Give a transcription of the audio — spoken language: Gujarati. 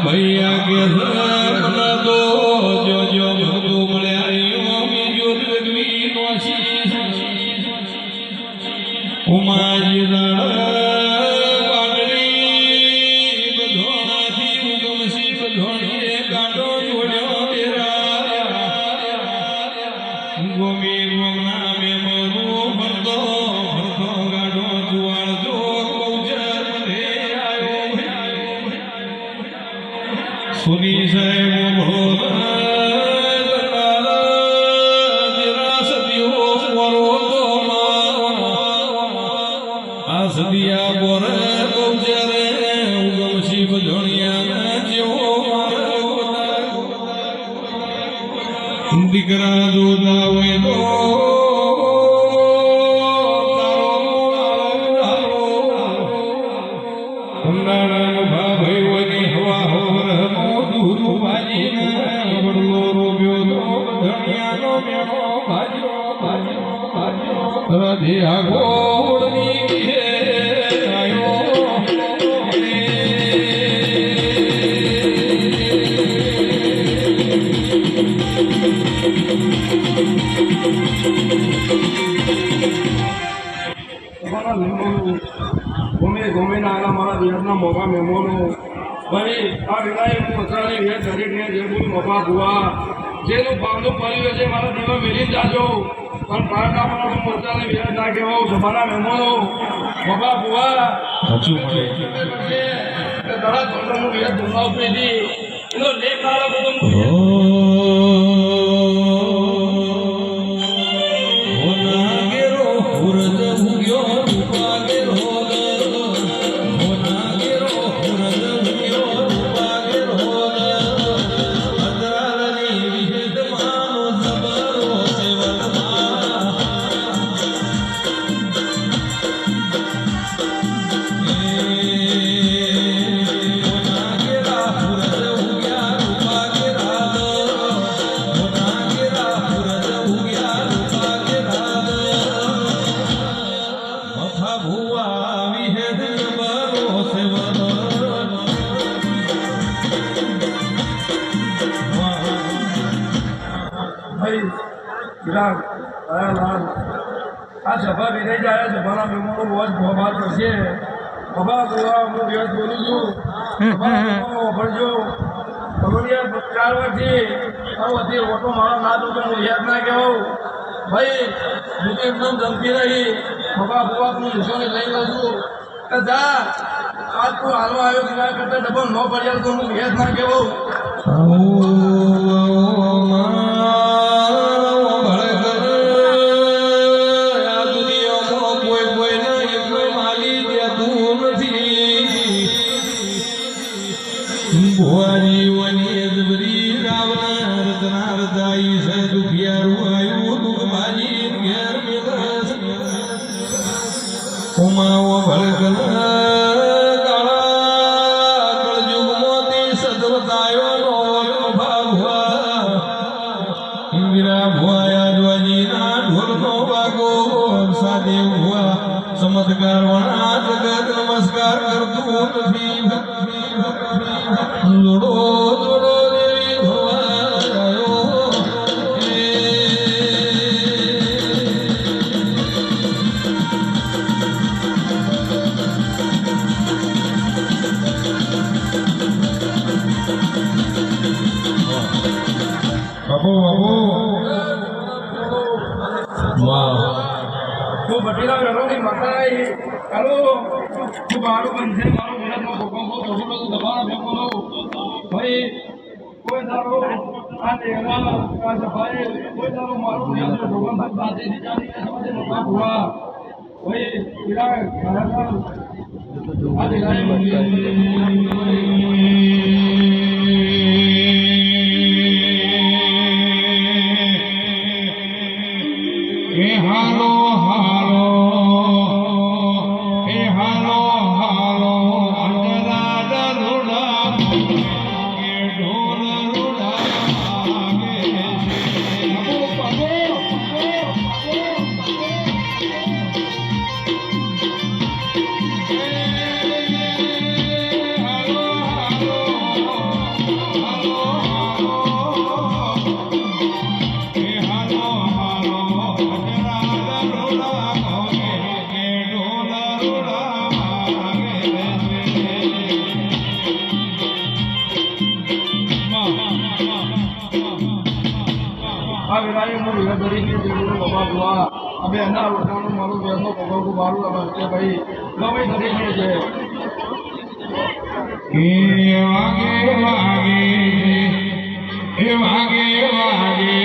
ભૈયા કે તો જો જો બધું મળ્યા બીજો જગવી નોશી ઉમાજી વાદળી બધોણાથી ઉગમશી બધોણીએ ગાડો જોડ્યો તેરા ગોમી ગોમના મેમરું ભરતો ભરતો ગાડો જુવાળજો ગૌચર મને આવ્યો સુની સાહેબ સદિયા બોરે ગૌચરે ઉગમશી બધોણિયા જેવો દીકરા જોતા હોય તો ઉનાળાનો ભાઈ હોય ને હવા હોર દૂરું ભાજીને બડલો રોબ્યો તો ધણિયાનો મેળો ભાજ્યો રાધે આગોળની મારા વિહારના મોભા મહેમાનો ભાઈ આ વિલાય પથરાની વેર ધરીને જે બોલ મોભા ભુવા જેનું ભાવનું પડ્યું છે મારા દીવા મેલી જાજો પણ પારના મારા મોરચાની વેર ના કહેવાય સભાના મહેમાનો મોભા ભુવા સાચું મળે દડા ચોંડનું વેર ધુમાવ પેલી એનો લેખ આલો બધું આ સભા વિરાઈ જાય સભાના મેમોનો વોજ ભોભાર કરશે સભા બોવા હું વ્યસ્ત બોલું છું ભરજો ભગવડિયા 4 વર્ષથી હતી ઓટો મારો ના તો હું યાદ ના કહેવું ભાઈ હું તો એકદમ ધમકી રહી સભા બોવા હું નિશાને લઈ લઉં છું કે જા આજ તું હાલવા આવ્યો સિવાય કરતા ડબલ ન પડ્યા તો હું યાદ ના કહેવું ચમત્કાર વણા જગત નમસ્કાર કરતું નથી જોડો જોડો દેવી ભવાયો બાબુ બાબુ વાહ તો બટેલા રણોની માતાએ ચાલો તો મારું બંધે મારો વિરાટનો ભૂકંપ બહુ બધું દબાણ ભેગો ભાઈ કોઈ દારો આ દેવા આ સભાએ કોઈ દારો મારું વિરાટનો ભૂકંપ બાતે નીચાની સમજે મોટા ભુવા ભાઈ વિરાટ આ દેવાએ હાલો હાલો હાલો હાલો અંતરા દરુડા ઢોલ રૂડા હાલો હાલો કાંઈ હું વિવાદ તરીકે જેવું બાબા બુઆ અમે એના ઓળખાણું મારું બેનો પગલું મારું અમે કે ભાઈ ગમે તરીકે છે વાગે વાગે વાગે વાગે